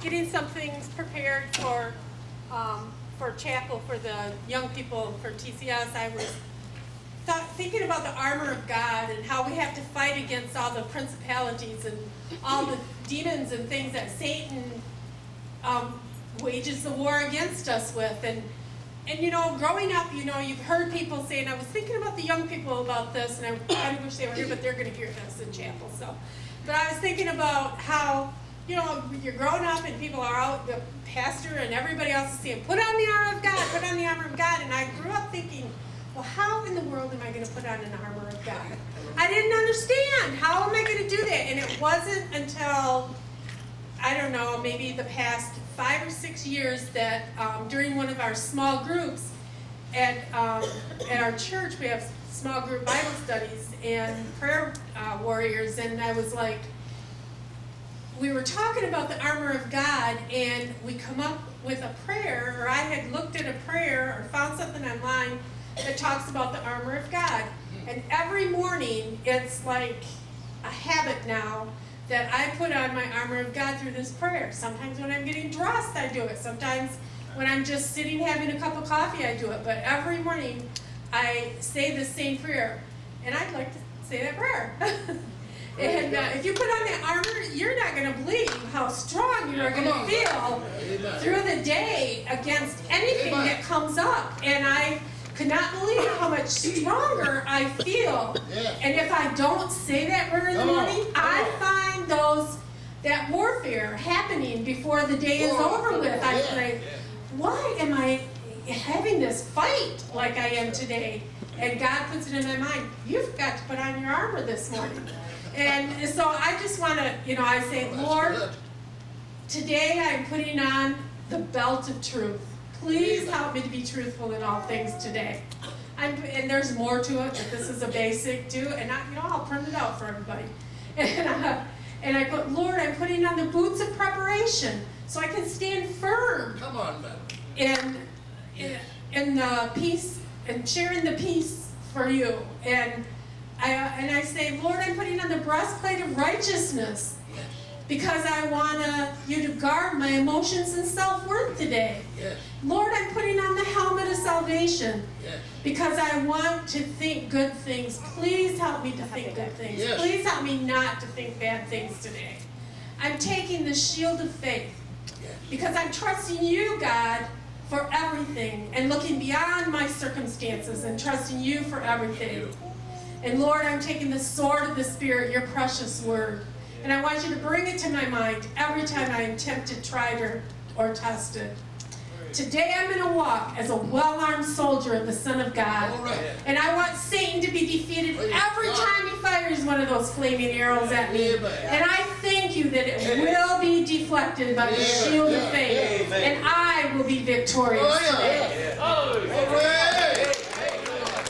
getting some things prepared for chapel for the young people for TCS, I was thinking about the armor of God and how we have to fight against all the principalities and all the demons and things that Satan wages the war against us with. And you know, growing up, you know, you've heard people say, and I was thinking about the young people about this, and I kind of wish they were here, but they're going to hear this in chapel. So, but I was thinking about how, you know, you're growing up and people are out, the pastor and everybody else is saying, put on the armor of God, put on the armor of God. And I grew up thinking, well, how in the world am I going to put on an armor of God? I didn't understand. How am I going to do that? And it wasn't until, I don't know, maybe the past 5 or 6 years that during one of our small groups at our church, we have small group Bible studies and prayer warriors, and I was like, we were talking about the armor of God, and we come up with a prayer, or I had looked at a prayer or found something online that talks about the armor of God. And every morning, it's like a habit now that I put on my armor of God through this prayer. Sometimes when I'm getting dressed, I do it. Sometimes when I'm just sitting having a cup of coffee, I do it. But every morning, I say the same prayer. And I'd like to say that prayer. And if you put on that armor, you're not going to believe how strong you are going to feel through the day against anything that comes up. And I could not believe how much stronger I feel. And if I don't say that prayer in the morning, I find that warfare happening before the day is over with. I say, why am I having this fight like I am today? And God puts it in my mind, you've got to put on your armor this morning. And so I just want to, you know, I say, Lord, today I'm putting on the belt of truth. Please help me to be truthful in all things today. And there's more to it, but this is a basic too. And I'll print it out for everybody. And I put, Lord, I'm putting on the boots of preparation so I can stand firm. Come on, man. In the peace and sharing the peace for you. And I say, Lord, I'm putting on the breastplate of righteousness because I want you to guard my emotions and self-worth today. Yes. Lord, I'm putting on the helmet of salvation Yes. because I want to think good things. Please help me to think good things. Yes. Please help me not to think bad things today. I'm taking the shield of faith because I'm trusting you, God, for everything and looking beyond my circumstances and trusting you for everything. And Lord, I'm taking the sword of the Spirit, your precious word, and I want you to bring it to my mind every time I am tempted, tried, or tested. Today I'm going to walk as a well-armed soldier of the Son of God. And I want Satan to be defeated every time he fires one of those flaming arrows at me. And I thank you that it will be deflected by the shield of faith. And I will be victorious.